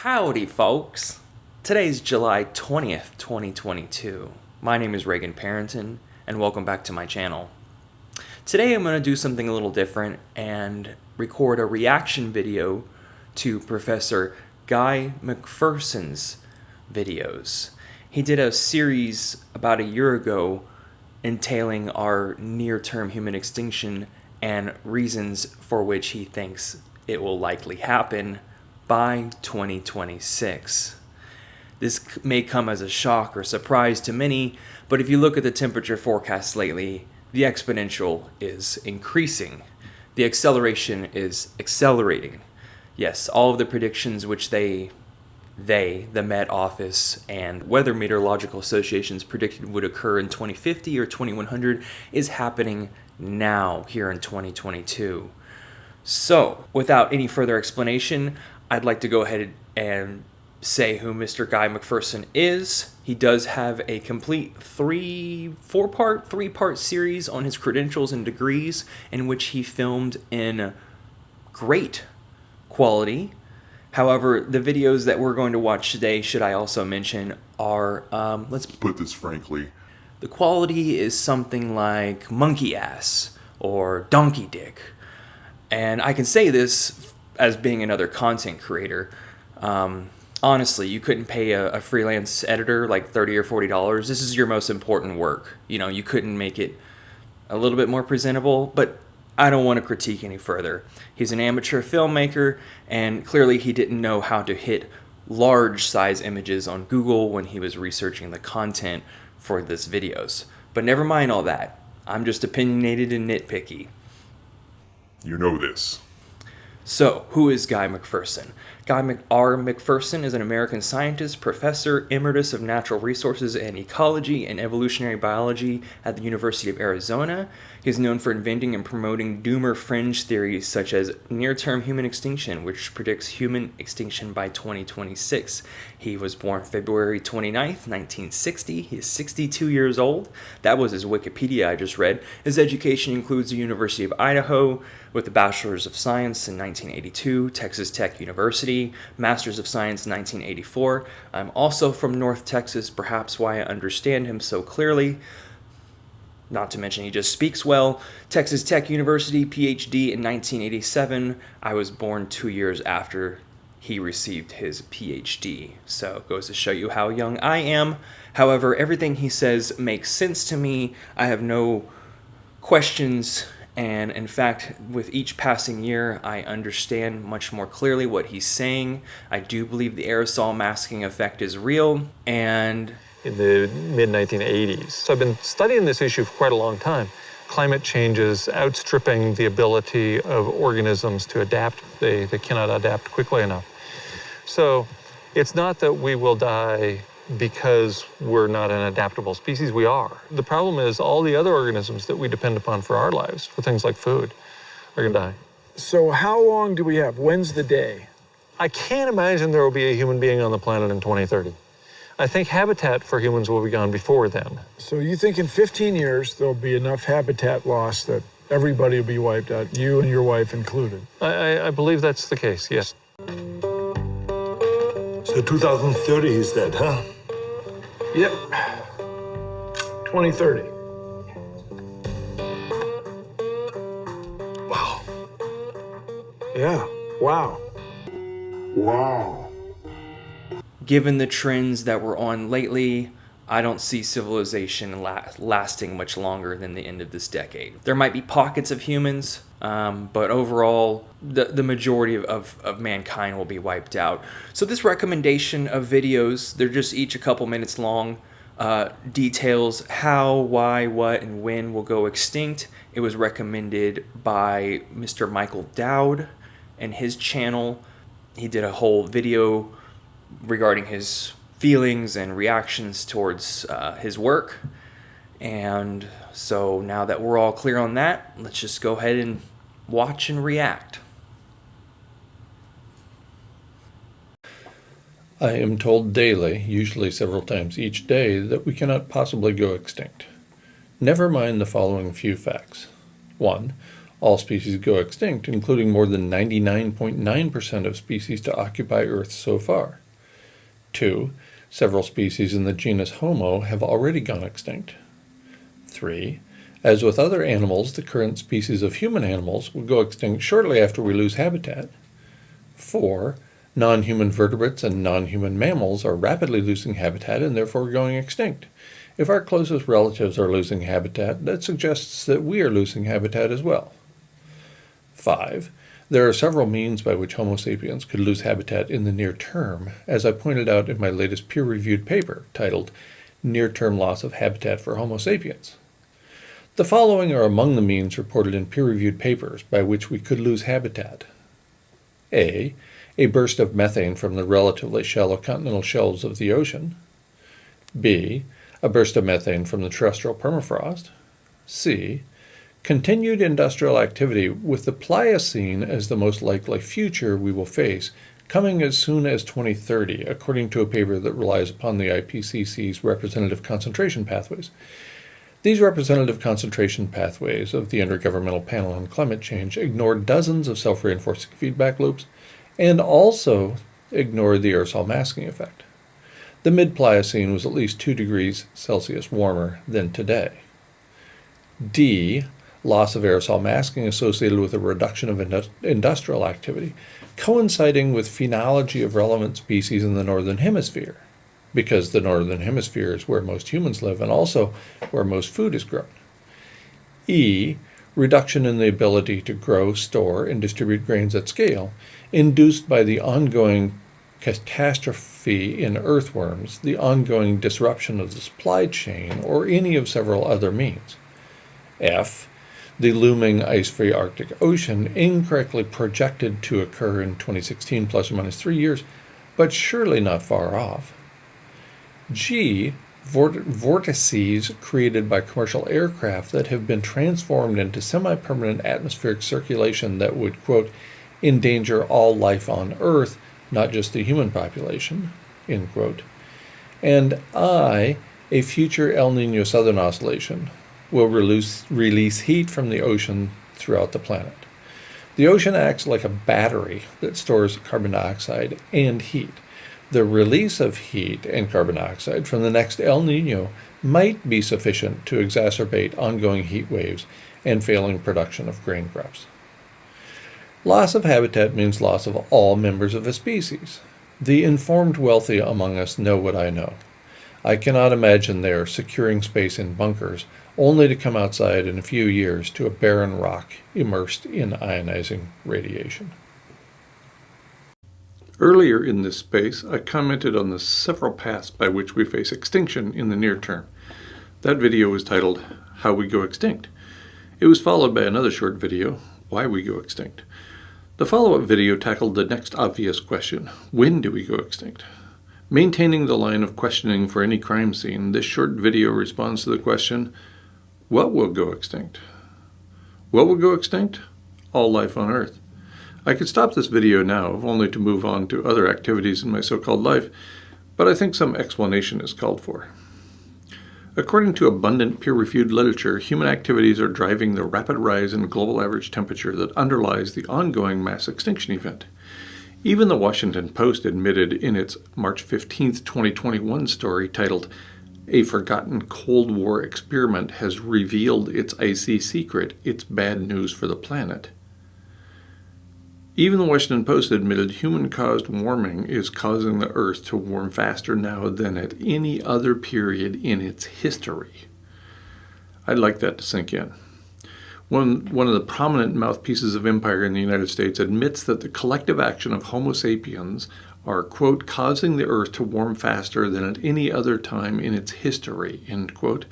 Howdy, folks. Today's July 20th, 2022. My name is Reagan Parrington, and welcome back to my channel. Today I'm going to do something a little different and record a reaction video to Professor Guy McPherson's videos. He did a series about a year ago entailing our near-term human extinction and reasons for which he thinks it will likely happen by 2026. This may come as a shock or surprise to many, but if you look at the temperature forecasts lately, the exponential is increasing. The acceleration is accelerating. Yes, all of the predictions which the Met Office and Weather Meteorological Associations predicted would occur in 2050 or 2100 is happening now here in 2022. So, without any further explanation, I'd like to go ahead and say who Mr. Guy McPherson is. He does have a complete three-part series on his credentials and degrees in which he filmed in great quality. However, the videos that we're going to watch today, should I also mention, are, let's put this frankly, the quality is something like monkey ass or donkey dick. And I can say this as being another content creator. Honestly, you couldn't pay a freelance editor like $30 or $40. This is your most important work. You know, you couldn't make it a little bit more presentable, but I don't want to critique any further. He's an amateur filmmaker, and clearly he didn't know how to hit large size images on Google when he was researching the content for this videos. But never mind all that. I'm just opinionated and nitpicky. You know this. So, who is Guy McPherson? Guy R. McPherson is an American scientist, professor emeritus of natural resources and ecology and evolutionary biology at the University of Arizona. He is known for inventing and promoting doomer fringe theories such as near-term human extinction, which predicts human extinction by 2026. He was born February 29th, 1960. He is 62 years old. That was his Wikipedia I just read. His education includes the University of Idaho with a Bachelor's of Science in 1982, Texas Tech University, Master's of Science in 1984. I'm also from North Texas, perhaps why I understand him so clearly. Not to mention he just speaks well. Texas Tech University, PhD in 1987. I was born 2 years after he received his PhD. So it goes to show you how young I am. However, everything he says makes sense to me. I have no questions. And in fact, with each passing year, I understand much more clearly what he's saying. I do believe the aerosol masking effect is real. And in the mid-1980s. So I've been studying this issue for quite a long time. Climate change is outstripping the ability of organisms to adapt. They cannot adapt quickly enough. So it's not that we will die because we're not an adaptable species. We are. The problem is all the other organisms that we depend upon for our lives, for things like food, are going to die. So how long do we have? When's the day? I can't imagine there will be a human being on the planet in 2030. I think habitat for humans will be gone before then. So you think in 15 years there'll be enough habitat loss that everybody will be wiped out, you and your wife included? I believe that's the case, yes. So 2030 he's dead, huh? Yep. 2030. Wow. Yeah, wow. Wow. given the trends that we're on lately, I don't see civilization lasting much longer than the end of this decade. There might be pockets of humans, but overall, the majority of mankind will be wiped out. So this recommendation of videos, they're just each a couple minutes long, details how, why, what, and when will go extinct. It was recommended by Mr. Michael Dowd and his channel. He did a whole video regarding his feelings and reactions towards his work. And so now that we're all clear on that, let's just go ahead and watch and react. I am told daily, usually several times each day, that we cannot possibly go extinct. Never mind the following few facts. 1. All species go extinct, including more than 99.9% of species to occupy Earth so far. 2. Several species in the genus Homo have already gone extinct. 3. As with other animals, the current species of human animals will go extinct shortly after we lose habitat. 4. Non-human vertebrates and non-human mammals are rapidly losing habitat and therefore going extinct. If our closest relatives are losing habitat, that suggests that we are losing habitat as well. 5. There are several means by which Homo sapiens could lose habitat in the near term, as I pointed out in my latest peer-reviewed paper titled Near-Term Loss of Habitat for Homo sapiens. The following are among the means reported in peer-reviewed papers by which we could lose habitat. A burst of methane from the relatively shallow continental shelves of the ocean. B, a burst of methane from the terrestrial permafrost. C, continued industrial activity with the Pliocene as the most likely future we will face, coming as soon as 2030, according to a paper that relies upon the IPCC's representative concentration pathways. These representative concentration pathways of the Intergovernmental Panel on Climate Change ignore dozens of self-reinforcing feedback loops and also ignore the aerosol masking effect. The mid-Pliocene was at least 2 degrees Celsius warmer than today. D, loss of aerosol masking associated with a reduction of industrial activity, coinciding with phenology of relevant species in the Northern Hemisphere, because the Northern Hemisphere is where most humans live and also where most food is grown. E, reduction in the ability to grow, store, and distribute grains at scale, induced by the ongoing catastrophe in earthworms, the ongoing disruption of the supply chain, or any of several other means. F, the looming ice-free Arctic Ocean, incorrectly projected to occur in 2016 plus or minus 3 years, but surely not far off. G, vortices created by commercial aircraft that have been transformed into semi-permanent atmospheric circulation that would, quote, endanger all life on Earth, not just the human population, end quote. And I, a future El Niño Southern Oscillation, will release heat from the ocean throughout the planet. The ocean acts like a battery that stores carbon dioxide and heat. The release of heat and carbon dioxide from the next El Niño might be sufficient to exacerbate ongoing heat waves and failing production of grain crops. Loss of habitat means loss of all members of a species. The informed wealthy among us know what I know. I cannot imagine they are securing space in bunkers only to come outside in a few years to a barren rock immersed in ionizing radiation. Earlier in this space, I commented on the several paths by which we face extinction in the near term. That video was titled, How We Go Extinct. It was followed by another short video, Why We Go Extinct. The follow-up video tackled the next obvious question, when do we go extinct? Maintaining the line of questioning for any crime scene, this short video responds to the question, what will go extinct? What will go extinct? All life on Earth. I could stop this video now, if only to move on to other activities in my so-called life, but I think some explanation is called for. According to abundant peer-reviewed literature, human activities are driving the rapid rise in global average temperature that underlies the ongoing mass extinction event. Even the Washington Post admitted in its March 15, 2021 story titled, A Forgotten Cold War Experiment Has Revealed Its Icy Secret, It's Bad News for the Planet. Even the Washington Post admitted human-caused warming is causing the Earth to warm faster now than at any other period in its history. I'd like that to sink in. One of the prominent mouthpieces of empire in the United States admits that the collective action of Homo sapiens are, quote, causing the Earth to warm faster than at any other time in its history, end quote.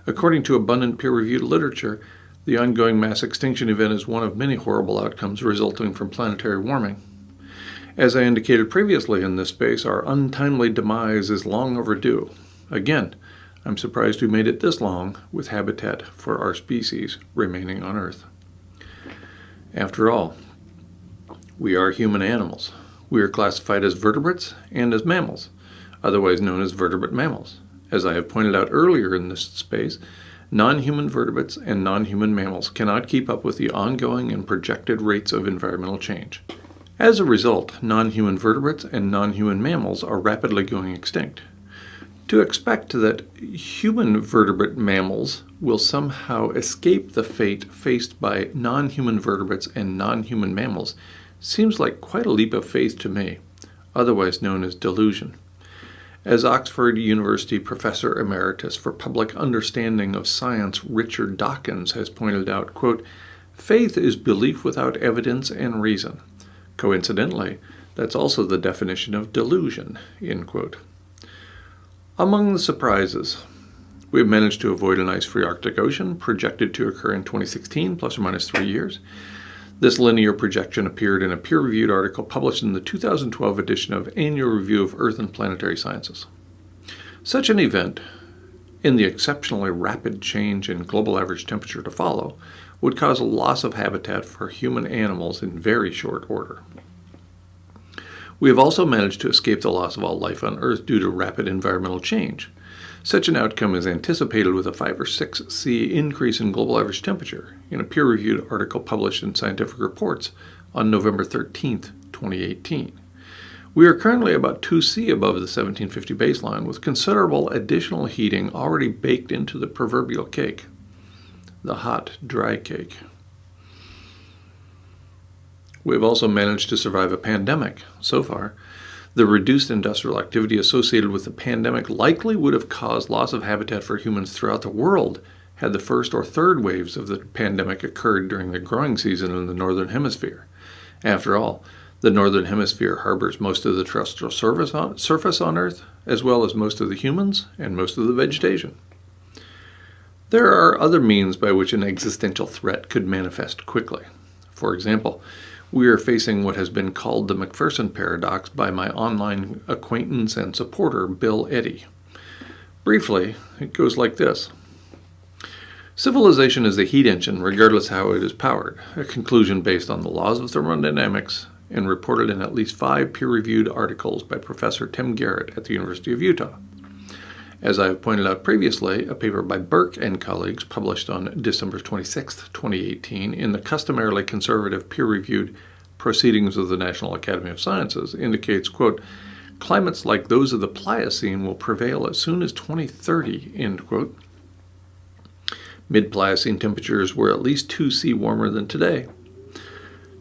According to abundant peer-reviewed literature, the ongoing mass extinction event is one of many horrible outcomes resulting from planetary warming. As I indicated previously in this space, our untimely demise is long overdue. Again, I'm surprised we made it this long with habitat for our species remaining on Earth. After all, we are human animals. We are classified as vertebrates and as mammals, otherwise known as vertebrate mammals. As I have pointed out earlier in this space, Non-human vertebrates and non-human mammals cannot keep up with the ongoing and projected rates of environmental change. As a result, non-human vertebrates and non-human mammals are rapidly going extinct. To expect that human vertebrate mammals will somehow escape the fate faced by non-human vertebrates and non-human mammals seems like quite a leap of faith to me, otherwise known as delusion. As Oxford University Professor Emeritus for Public Understanding of Science Richard Dawkins has pointed out, quote, "Faith is belief without evidence and reason. Coincidentally, that's also the definition of delusion," end quote. Among the surprises, we have managed to avoid an ice-free Arctic Ocean projected to occur in 2016, plus or minus 3 years. This linear projection appeared in a peer-reviewed article published in the 2012 edition of Annual Review of Earth and Planetary Sciences. Such an event, in the exceptionally rapid change in global average temperature to follow, would cause a loss of habitat for human animals in very short order. We have also managed to escape the loss of all life on Earth due to rapid environmental change. Such an outcome is anticipated with a 5 or 6 C increase in global average temperature in a peer-reviewed article published in Scientific Reports on November 13, 2018. We are currently about 2 C above the 1750 baseline, with considerable additional heating already baked into the proverbial cake, the hot, dry cake. We have also managed to survive a pandemic so far. The reduced industrial activity associated with the pandemic likely would have caused loss of habitat for humans throughout the world had the first or third waves of the pandemic occurred during the growing season in the Northern Hemisphere. After all, the Northern Hemisphere harbors most of the terrestrial surface on Earth, as well as most of the humans and most of the vegetation. There are other means by which an existential threat could manifest quickly. For example, we are facing what has been called the McPherson paradox by my online acquaintance and supporter, Bill Eddy. Briefly, it goes like this. Civilization is a heat engine regardless how it is powered, a conclusion based on the laws of thermodynamics and reported in at least 5 peer-reviewed articles by Professor Tim Garrett at the University of Utah. As I have pointed out previously, a paper by Burke and colleagues published on December 26, 2018 in the customarily conservative peer-reviewed Proceedings of the National Academy of Sciences indicates, quote, "Climates like those of the Pliocene will prevail as soon as 2030, end quote. Mid-Pliocene temperatures were at least 2 C warmer than today.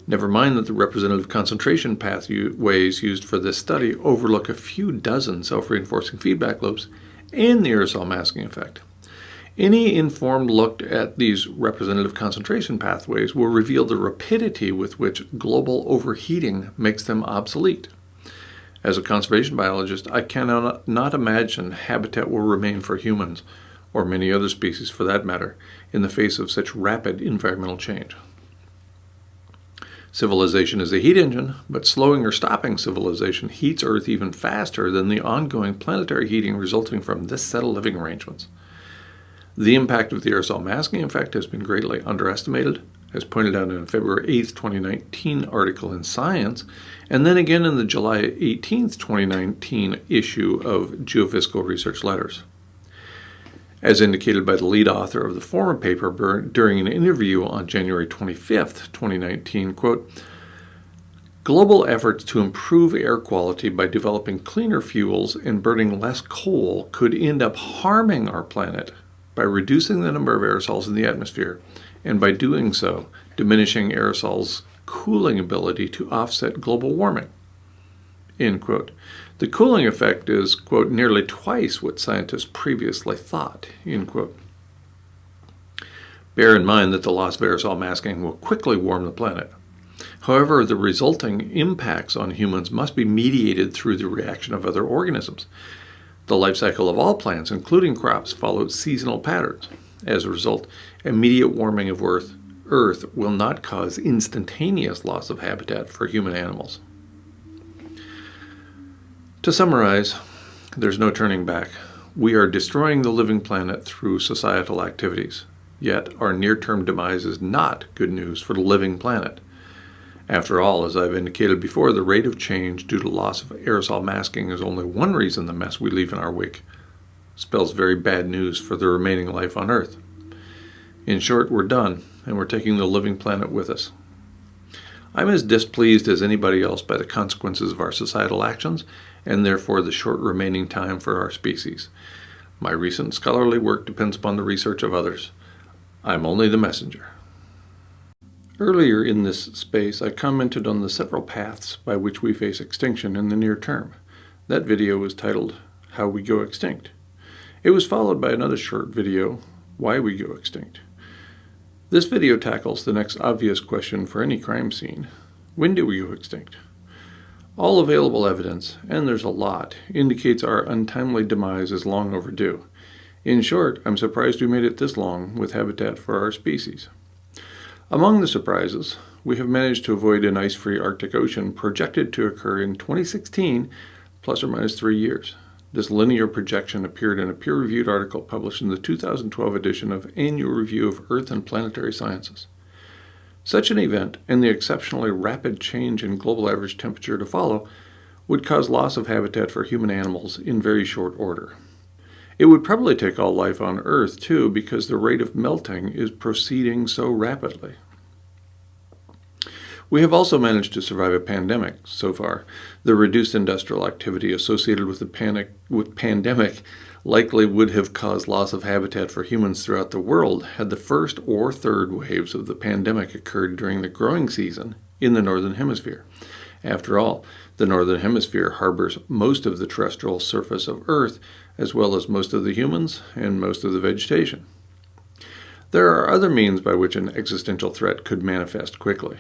Never mind that the representative concentration pathways used for this study overlook a few dozen self-reinforcing feedback loops and the aerosol masking effect. Any informed look at these representative concentration pathways will reveal the rapidity with which global overheating makes them obsolete. As a conservation biologist, I cannot not imagine habitat will remain for humans, or many other species for that matter, in the face of such rapid environmental change. Civilization is a heat engine, but slowing or stopping civilization heats Earth even faster than the ongoing planetary heating resulting from this set of living arrangements. The impact of the aerosol masking effect has been greatly underestimated, as pointed out in a February 8, 2019 article in Science, and then again in the July 18, 2019 issue of Geophysical Research Letters. As indicated by the lead author of the former paper during an interview on January 25, 2019, quote, "Global efforts to improve air quality by developing cleaner fuels and burning less coal could end up harming our planet by reducing the number of aerosols in the atmosphere, and by doing so, diminishing aerosols' cooling ability to offset global warming," end quote. The cooling effect is, quote, "nearly twice what scientists previously thought," end quote. Bear in mind that the loss of aerosol masking will quickly warm the planet. However, the resulting impacts on humans must be mediated through the reaction of other organisms. The life cycle of all plants, including crops, follows seasonal patterns. As a result, immediate warming of Earth will not cause instantaneous loss of habitat for human animals. To summarize, there's no turning back. We are destroying the living planet through societal activities, yet our near-term demise is not good news for the living planet. After all, as I've indicated before, the rate of change due to loss of aerosol masking is only one reason the mess we leave in our wake spells very bad news for the remaining life on Earth. In short, we're done, and we're taking the living planet with us. I'm as displeased as anybody else by the consequences of our societal actions, and therefore the short remaining time for our species. My recent scholarly work depends upon the research of others. I'm only the messenger. Earlier in this space, I commented on the several paths by which we face extinction in the near term. That video was titled, How We Go Extinct. It was followed by another short video, Why We Go Extinct. This video tackles the next obvious question for any crime scene. When do we go extinct? All available evidence, and there's a lot, indicates our untimely demise is long overdue. In short, I'm surprised we made it this long with habitat for our species. Among the surprises, we have managed to avoid an ice-free Arctic Ocean projected to occur in 2016, plus or minus 3 years. This linear projection appeared in a peer-reviewed article published in the 2012 edition of Annual Review of Earth and Planetary Sciences. Such an event, and the exceptionally rapid change in global average temperature to follow, would cause loss of habitat for human animals in very short order. It would probably take all life on Earth, too, because the rate of melting is proceeding so rapidly. We have also managed to survive a pandemic so far. The reduced industrial activity associated with the pandemic likely would have caused loss of habitat for humans throughout the world had the first or third waves of the pandemic occurred during the growing season in the Northern Hemisphere. After all, the Northern Hemisphere harbors most of the terrestrial surface of Earth, as well as most of the humans and most of the vegetation. There are other means by which an existential threat could manifest quickly.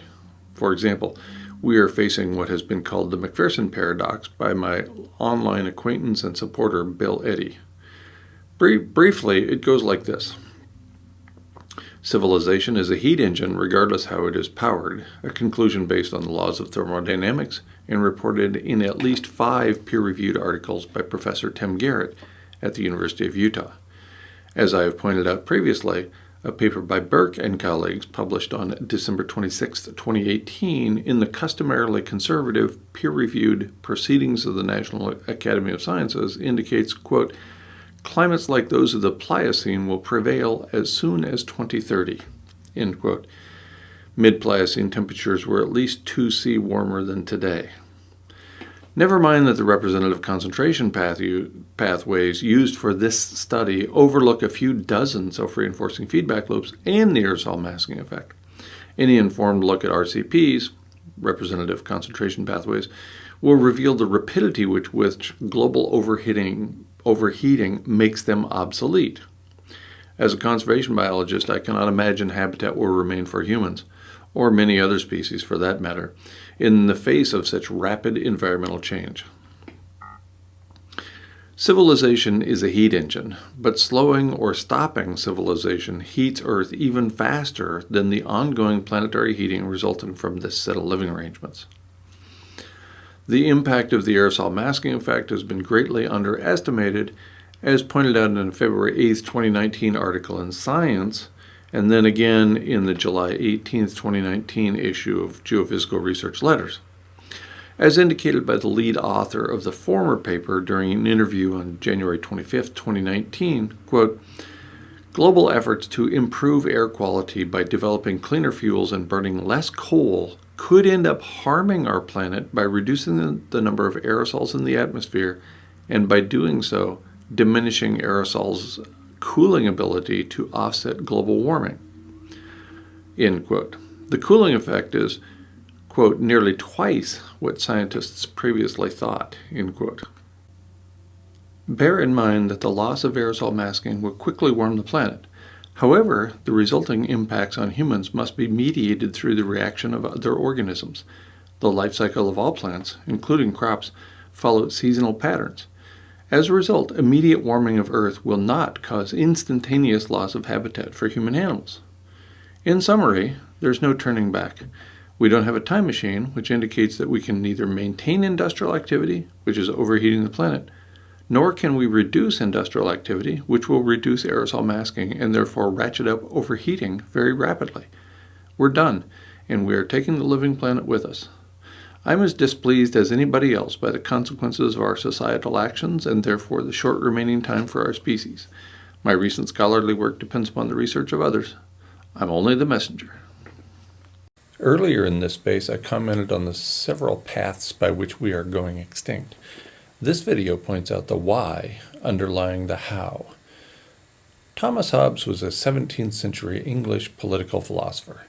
For example, we are facing what has been called the McPherson paradox by my online acquaintance and supporter, Bill Eddy. Briefly, it goes like this. Civilization is a heat engine regardless how it is powered, a conclusion based on the laws of thermodynamics and reported in at least 5 peer-reviewed articles by Professor Tim Garrett at the University of Utah. As I have pointed out previously, a paper by Burke and colleagues published on December 26, 2018 in the customarily conservative peer-reviewed Proceedings of the National Academy of Sciences indicates, quote, climates like those of the Pliocene will prevail as soon as 2030, end quote. Mid-Pliocene temperatures were at least 2°C warmer than today. Never mind that the representative concentration pathways used for this study overlook a few dozen self-reinforcing feedback loops and the aerosol masking effect. Any informed look at RCPs, representative concentration pathways, will reveal the rapidity with which global overheating makes them obsolete. As a conservation biologist, I cannot imagine habitat will remain for humans, or many other species for that matter, in the face of such rapid environmental change. Civilization is a heat engine, but slowing or stopping civilization heats Earth even faster than the ongoing planetary heating resulting from this set of living arrangements. The impact of the aerosol masking effect has been greatly underestimated, as pointed out in a February 8, 2019 article in Science, and then again in the July 18, 2019 issue of Geophysical Research Letters. As indicated by the lead author of the former paper during an interview on January 25, 2019, quote, global efforts to improve air quality by developing cleaner fuels and burning less coal could end up harming our planet by reducing the number of aerosols in the atmosphere, and by doing so, diminishing aerosols' cooling ability to offset global warming, end quote. The cooling effect is, quote, nearly twice what scientists previously thought, end quote. Bear in mind that the loss of aerosol masking will quickly warm the planet. However, the resulting impacts on humans must be mediated through the reaction of other organisms. The life cycle of all plants, including crops, follows seasonal patterns. As a result, immediate warming of Earth will not cause instantaneous loss of habitat for human animals. In summary, there's no turning back. We don't have a time machine, which indicates that we can neither maintain industrial activity, which is overheating the planet, nor can we reduce industrial activity, which will reduce aerosol masking and therefore ratchet up overheating very rapidly. We're done, and we are taking the living planet with us. I'm as displeased as anybody else by the consequences of our societal actions and therefore the short remaining time for our species. My recent scholarly work depends upon the research of others. I'm only the messenger. Earlier in this space, I commented on the several paths by which we are going extinct. This video points out the why underlying the how. Thomas Hobbes was a 17th century English political philosopher.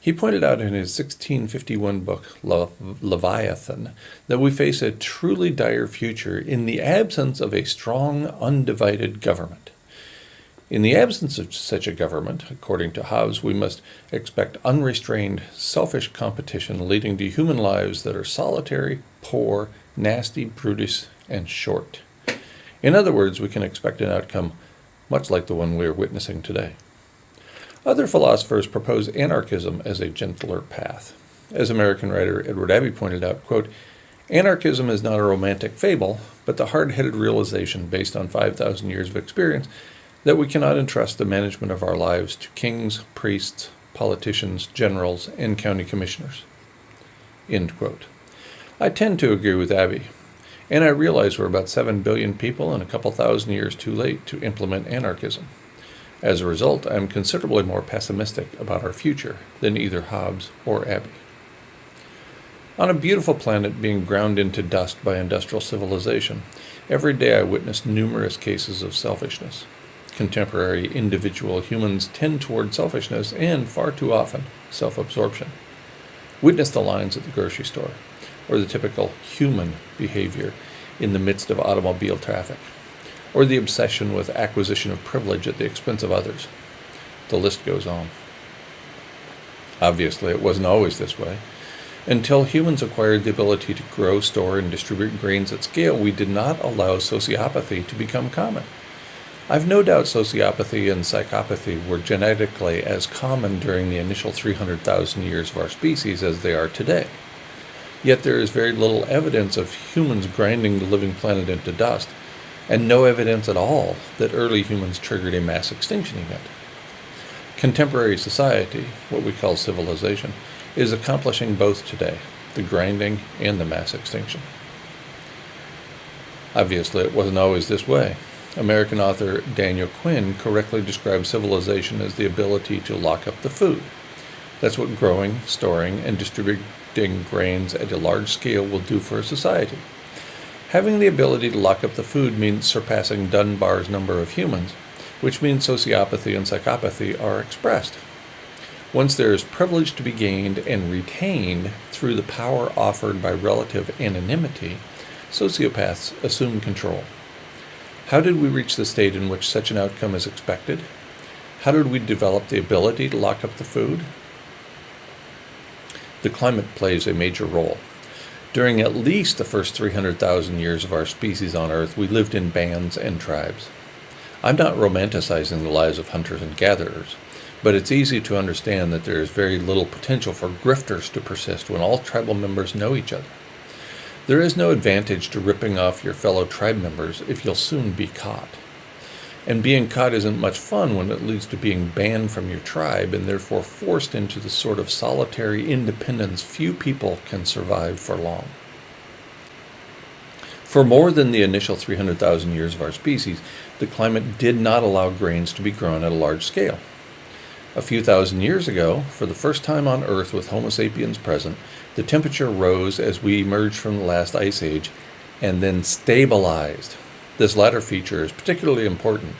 He pointed out in his 1651 book, Leviathan, that we face a truly dire future in the absence of a strong, undivided government. In the absence of such a government, according to Hobbes, we must expect unrestrained, selfish competition leading to human lives that are solitary, poor, nasty, brutish, and short. In other words, we can expect an outcome much like the one we are witnessing today. Other philosophers propose anarchism as a gentler path. As American writer Edward Abbey pointed out, quote, "Anarchism is not a romantic fable, but the hard-headed realization based on 5,000 years of experience that we cannot entrust the management of our lives to kings, priests, politicians, generals, and county commissioners." End quote. I tend to agree with Abbey, and I realize we're about 7 billion people and a couple thousand years too late to implement anarchism. As a result, I am considerably more pessimistic about our future than either Hobbes or Abbey. On a beautiful planet being ground into dust by industrial civilization, every day I witness numerous cases of selfishness. Contemporary individual humans tend toward selfishness and, far too often, self-absorption. Witness the lines at the grocery store, or the typical human behavior in the midst of automobile traffic, or the obsession with acquisition of privilege at the expense of others. The list goes on. Obviously, it wasn't always this way. Until humans acquired the ability to grow, store, and distribute grains at scale, we did not allow sociopathy to become common. I've no doubt sociopathy and psychopathy were genetically as common during the initial 300,000 years of our species as they are today. Yet there is very little evidence of humans grinding the living planet into dust, and no evidence at all that early humans triggered a mass extinction event. Contemporary society, what we call civilization, is accomplishing both today, the grinding and the mass extinction. Obviously, it wasn't always this way. American author Daniel Quinn correctly describes civilization as the ability to lock up the food. That's what growing, storing, and distributing grains at a large scale will do for a society. Having the ability to lock up the food means surpassing Dunbar's number of humans, which means sociopathy and psychopathy are expressed. Once there is privilege to be gained and retained through the power offered by relative anonymity, sociopaths assume control. How did we reach the state in which such an outcome is expected? How did we develop the ability to lock up the food? The climate plays a major role. During at least the first 300,000 years of our species on Earth, we lived in bands and tribes. I'm not romanticizing the lives of hunters and gatherers, but it's easy to understand that there is very little potential for grifters to persist when all tribal members know each other. There is no advantage to ripping off your fellow tribe members if you'll soon be caught. And being caught isn't much fun when it leads to being banned from your tribe and therefore forced into the sort of solitary independence few people can survive for long. For more than the initial 300,000 years of our species, the climate did not allow grains to be grown at a large scale. A few thousand years ago, for the first time on Earth with Homo sapiens present, the temperature rose as we emerged from the last ice age and then stabilized. This latter feature is particularly important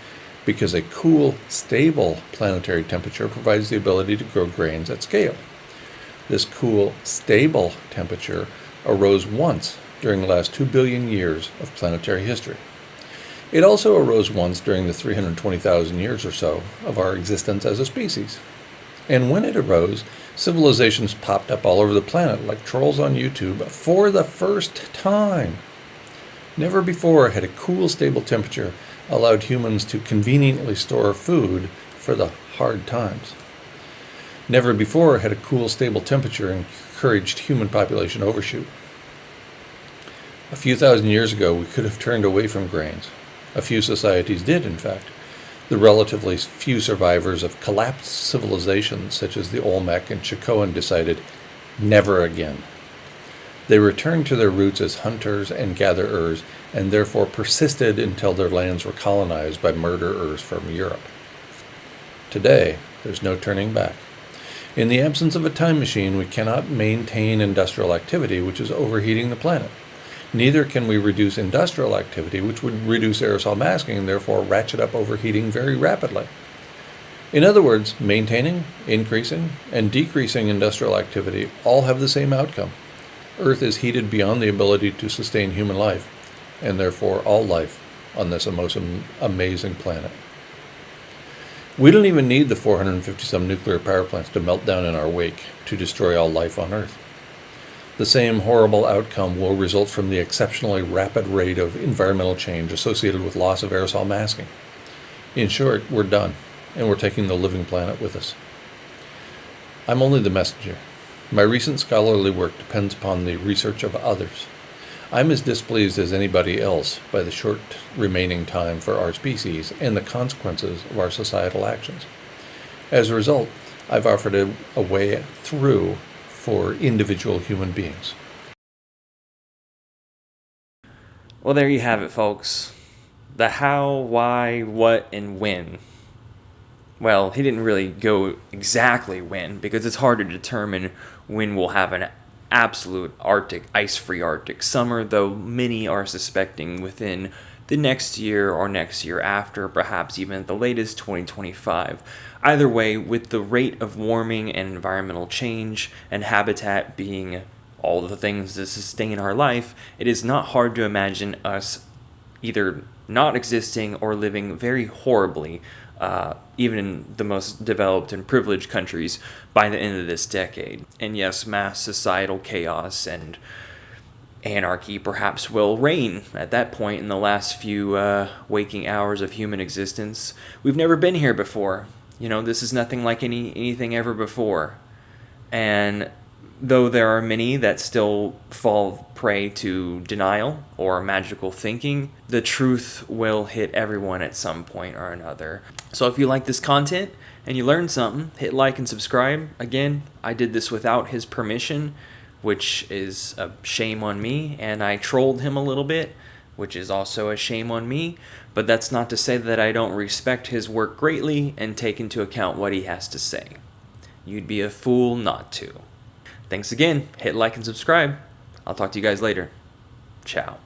because a cool, stable planetary temperature provides the ability to grow grains at scale. This cool, stable temperature arose once during the last 2 billion years of planetary history. It also arose once during the 320,000 years or so of our existence as a species. And when it arose, civilizations popped up all over the planet like trolls on YouTube for the first time. Never before had a cool, stable temperature allowed humans to conveniently store food for the hard times. Never before had a cool, stable temperature encouraged human population overshoot. A few thousand years ago, we could have turned away from grains. A few societies did, in fact. The relatively few survivors of collapsed civilizations, such as the Olmec and Chicoan, decided, never again. They returned to their roots as hunters and gatherers, and therefore persisted until their lands were colonized by murderers from Europe. Today, There's no turning back. In the absence of a time machine, we cannot maintain industrial activity, which is overheating the planet. Neither can we reduce industrial activity, which would reduce aerosol masking and therefore ratchet up overheating very rapidly. In other words, maintaining, increasing, and decreasing industrial activity all have the same outcome. Earth is heated beyond the ability to sustain human life, and therefore all life on this most amazing planet. We don't even need the 450-some nuclear power plants to melt down in our wake to destroy all life on Earth. The same horrible outcome will result from the exceptionally rapid rate of environmental change associated with loss of aerosol masking. In short, we're done, and we're taking the living planet with us. I'm only the messenger. My recent scholarly work depends upon the research of others. I'm as displeased as anybody else by the short remaining time for our species and the consequences of our societal actions. As a result, I've offered a way through for individual human beings. Well, there you have it, folks. The how, why, what, and when. Well, he didn't really go exactly when, because it's hard to determine when we'll have an absolute Arctic, ice-free Arctic summer, though many are suspecting within the next year or next year after, perhaps even at the latest 2025. Either way, with the rate of warming and environmental change and habitat being all the things that sustain our life, it is not hard to imagine us either not existing or living very horribly, even in the most developed and privileged countries, by the end of this decade. And yes, mass societal chaos and anarchy perhaps will reign at that point in the last few waking hours of human existence. We've never been here before. This is nothing like anything ever before. And though there are many that still fall prey to denial or magical thinking, the truth will hit everyone at some point or another. So if you like this content and you learned something, hit like and subscribe. Again, I did this without his permission, which is a shame on me, and I trolled him a little bit, which is also a shame on me, but that's not to say that I don't respect his work greatly and take into account what he has to say. You'd be a fool not to. Thanks again. Hit like and subscribe. I'll talk to you guys later. Ciao.